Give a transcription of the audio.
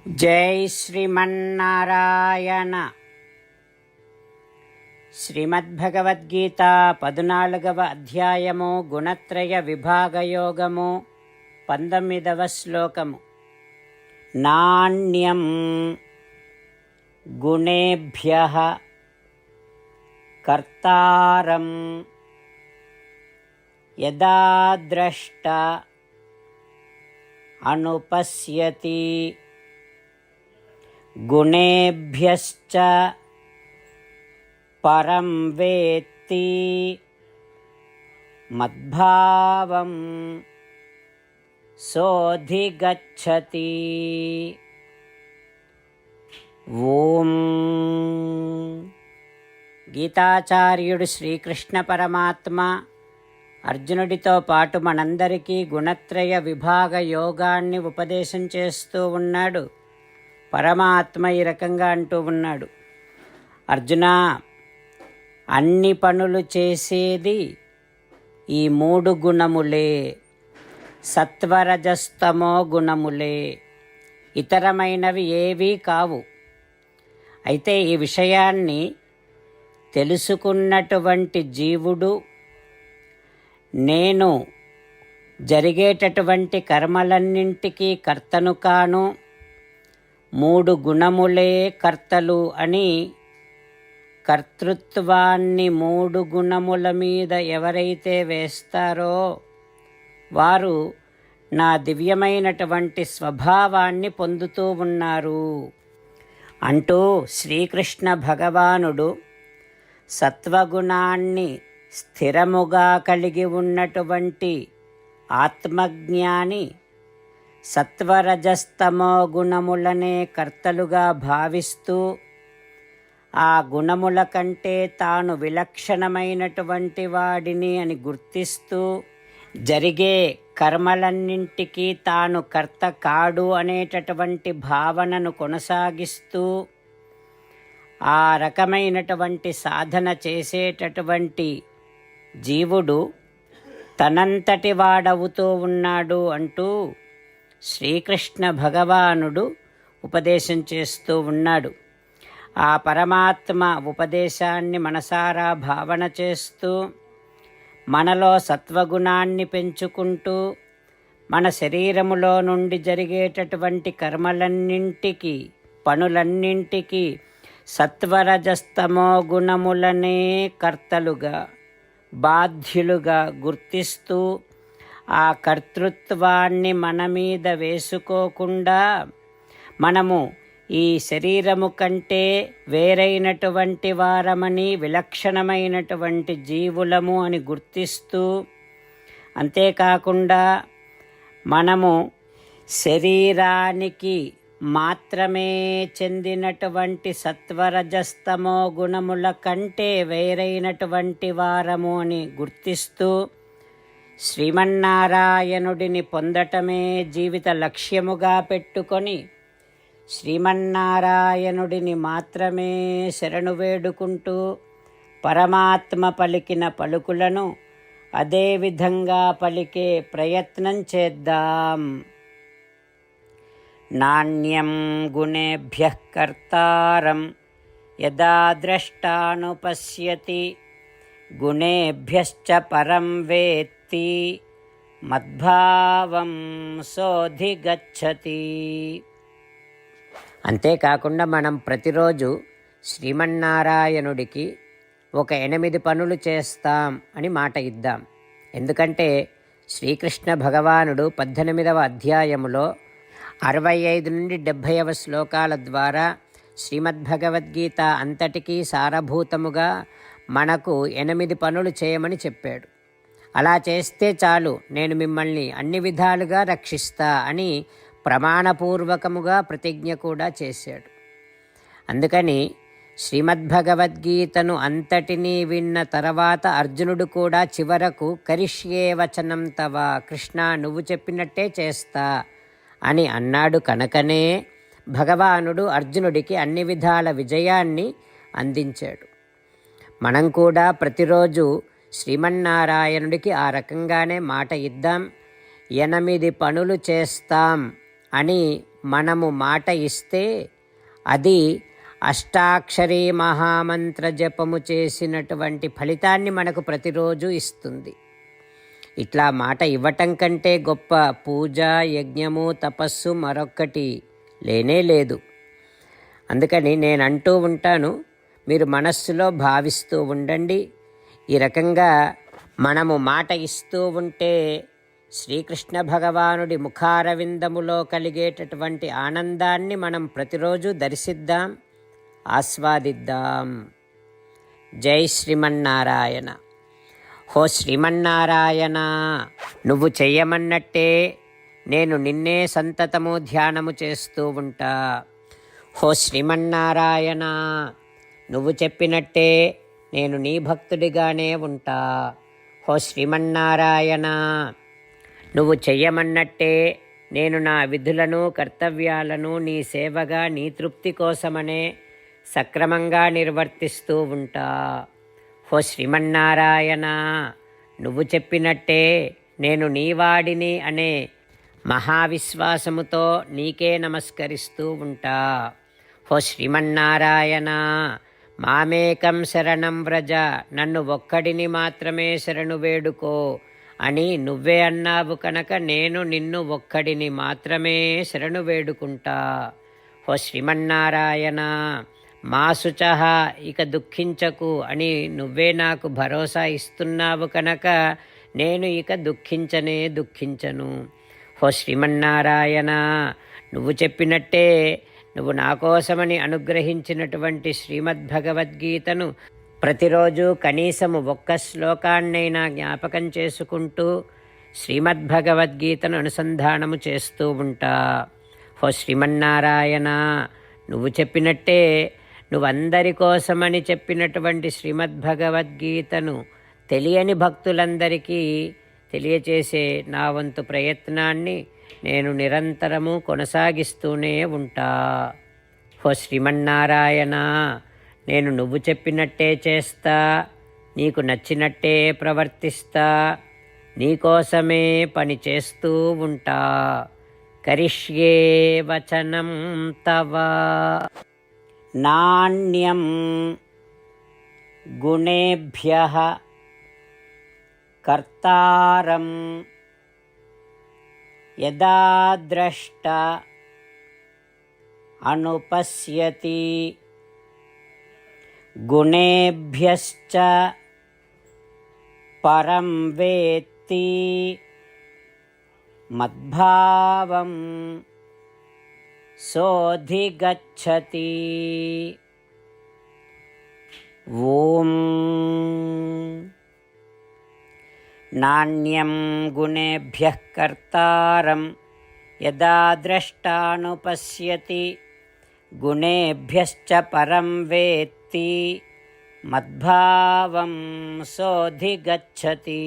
జై శ్రీమన్నారాయణ. శ్రీమద్భగవద్గీత 14వ అధ్యాయము గుణత్రయ విభాగయోగము 19వ శ్లోకము. నాణ్యం గుణేభ్యః కర్తారం యదా ద్రష్ట అనుపశ్యతి గుణేభ్యశ్చ పరం వేత్తి మద్భావం సోధిగచ్చతి. ఓం. గీతాచార్యుడు శ్రీకృష్ణ పరమాత్మ అర్జునుడితో పాటు మనందరికీ గుణత్రయ విభాగ యోగాన్ని ఉపదేశం చేస్తూ ఉన్నాడు. పరమాత్మ ఈ రకంగా అంటూ ఉన్నాడు, అర్జున, అన్ని పనులు చేసేది ఈ 3 గుణములే, సత్వరజస్తమో గుణములే, ఇతరమైనవి ఏవీ కావు. అయితే ఈ విషయాన్ని తెలుసుకున్నటువంటి జీవుడు నేను జరిగేటటువంటి కర్మలన్నింటికీ కర్తను కాను, 3 గుణములే కర్తలు అని కర్తృత్వాన్ని 3 గుణముల మీద ఎవరైతే వేస్తారో వారు నా దివ్యమైనటువంటి స్వభావాన్ని పొందుతూ ఉన్నారు అంటూ శ్రీకృష్ణ భగవానుడు సత్వగుణాన్ని స్థిరముగా కలిగి ఉన్నటువంటి ఆత్మజ్ఞాని సత్వరజస్తమో గుణములనే కర్తలుగా భావిస్తూ ఆ గుణముల కంటే తాను విలక్షణమైనటువంటి వాడిని అని గుర్తిస్తూ జరిగే కర్మలన్నింటికీ తాను కర్త కాడు అనేటటువంటి భావనను కొనసాగిస్తూ ఆ రకమైనటువంటి సాధన చేసేటటువంటి జీవుడు తనంతటి వాడవుతూ ఉన్నాడు అంటూ శ్రీకృష్ణ భగవానుడు ఉపదేశం చేస్తూ ఉన్నాడు. ఆ పరమాత్మ ఉపదేశాన్ని మనసారా భావన చేస్తూ మనలో సత్వగుణాన్ని పెంచుకుంటూ మన శరీరములో నుండి జరిగేటటువంటి కర్మలన్నింటికి పనులన్నింటికి సత్వరజస్తమో గుణములనే కర్తలుగా బాధ్యులుగా గుర్తిస్తూ ఆ కర్తృత్వాన్ని మన మీద వేసుకోకుండా మనము ఈ శరీరము కంటే వేరైనటువంటి వారమని విలక్షణమైనటువంటి జీవులము అని గుర్తిస్తూ, అంతేకాకుండా మనము శరీరానికి మాత్రమే చెందినటువంటి సత్వరజస్తమో గుణముల కంటే వేరైనటువంటి వారము అని గుర్తిస్తూ శ్రీమన్నారాయణుడిని పొందటమే జీవిత లక్ష్యముగా పెట్టుకొని శ్రీమన్నారాయణుడిని మాత్రమే శరణు వేడుకుంటూ పరమాత్మ పలికిన పలుకులను అదే విధంగా పలికే ప్రయత్నం చేద్దాం. నాణ్యం గుణేభ్యః కర్తారం యదా ద్రష్టానుపశ్యతి గుణేభ్యశ్చ పరం వేత్తి మద్భావం సోధిగచ్చతి. అంతేకాకుండా మనం ప్రతిరోజు శ్రీమన్నారాయణుడికి ఒక 8 పనులు చేస్తాం అని మాట ఇద్దాం. ఎందుకంటే శ్రీకృష్ణ భగవానుడు 18వ అధ్యాయములో 65 నుండి 70వ శ్లోకాల ద్వారా శ్రీమద్భగవద్గీత అంతటికీ సారభూతముగా మనకు 8 పనులు చేయమని చెప్పాడు. అలా చేస్తే చాలు, నేను మిమ్మల్ని అన్ని విధాలుగా రక్షిస్తా అని ప్రమాణపూర్వకముగా ప్రతిజ్ఞ కూడా చేశాడు. అందుకని శ్రీమద్భగవద్గీతను అంతటినీ విన్న తర్వాత అర్జునుడు కూడా చివరకు కరిష్యే వచనం తవ, కృష్ణ నువ్వు చెప్పినట్టే చేస్తా అని అన్నాడు. కనుకనే భగవానుడు అర్జునుడికి అన్ని విధాల విజయాన్ని అందించాడు. మనం కూడా ప్రతిరోజు శ్రీమన్నారాయణుడికి ఆ రకంగానే మాట ఇద్దాం. 8 పనులు చేస్తాం అని మనము మాట ఇస్తే అది అష్టాక్షరీ మహామంత్ర జపము చేసినటువంటి ఫలితాన్ని మనకు ప్రతిరోజు ఇస్తుంది. ఇట్లా మాట ఇవ్వటం కంటే గొప్ప పూజ, యజ్ఞము, తపస్సు మరొక్కటి లేనే లేదు. అందుకని నేను అంటూ ఉంటాను, మీరు మనస్సులో భావిస్తూ ఉండండి. ఈ రకంగా మనము మాట ఇస్తూ ఉంటే శ్రీకృష్ణ భగవానుడి ముఖారవిందములో కలిగేటటువంటి ఆనందాన్ని మనం ప్రతిరోజు దర్శిద్దాం, ఆస్వాదిద్దాం. జై శ్రీమన్నారాయణ. హో శ్రీమన్నారాయణ, నువ్వు చెయ్యమన్నట్టే నేను నిన్నే సంతతము ధ్యానము చేస్తూ ఉంటా. హో శ్రీమన్నారాయణ, నువ్వు చెప్పినట్టే నేను నీ భక్తుడిగానే ఉంటా. హో శ్రీమన్నారాయణ, నువ్వు చెయ్యమన్నట్టే నేను నా విధులను, కర్తవ్యాలను నీ సేవగా, నీ తృప్తి కోసమనే సక్రమంగా నిర్వర్తిస్తూ ఉంటా. ఓ శ్రీమన్నారాయణ, నువ్వు చెప్పినట్టే నేను నీవాడిని అనే మహావిశ్వాసముతో నీకే నమస్కరిస్తూ ఉంటా. ఓ శ్రీమన్నారాయణ, మామేకం శరణం వ్రజ, నన్ను ఒక్కడిని మాత్రమే శరణు వేడుకో అని నువ్వే అన్నావు కనుక నేను నిన్ను ఒక్కడిని మాత్రమే శరణు వేడుకుంటా. ఓ శ్రీమన్నారాయణ, మా శుచః, ఇక దుఃఖించకు అని నువ్వే నాకు భరోసా ఇస్తున్నావు కనుక నేను ఇక దుఃఖించను. ఓ శ్రీమన్నారాయణ, నువ్వు చెప్పినట్టే నువ్వు నా కోసమని అనుగ్రహించినటువంటి శ్రీమద్భగవద్గీతను ప్రతిరోజు కనీసము ఒక్క శ్లోకాన్నైనా జ్ఞాపకం చేసుకుంటూ శ్రీమద్భగవద్గీతను అనుసంధానము చేస్తూ ఉంటా. ఓ శ్రీమన్నారాయణ, నువ్వు చెప్పినట్టే నువ్వందరి కోసమని చెప్పినటువంటి శ్రీమద్భగవద్గీతను తెలియని భక్తులందరికీ తెలియచేసే నా వంతు ప్రయత్నాన్ని నేను నిరంతరము కొనసాగిస్తూనే ఉంటా. ఓ శ్రీమన్నారాయణ, నేను నువ్వు చెప్పినట్టే చేస్తా, నీకు నచ్చినట్టే ప్రవర్తిస్తా, నీకోసమే పని చేస్తూ ఉంటా. కరిష్యే వచనం తవ నాణ్యం గుణేభ్యః కర్తారం యదా ద్రష్ట అనుపశ్యతి గుణేభ్యశ్చ పరం వేత్తి మద్భావం సోధిగచ్చతి. ఓం నాణ్యం గుణేభ్యః కర్తారం యదా ద్రష్టానుపశ్యతి గుణేభ్యశ్చ పరం వేత్తి మద్భావం సోధిగచ్చతి.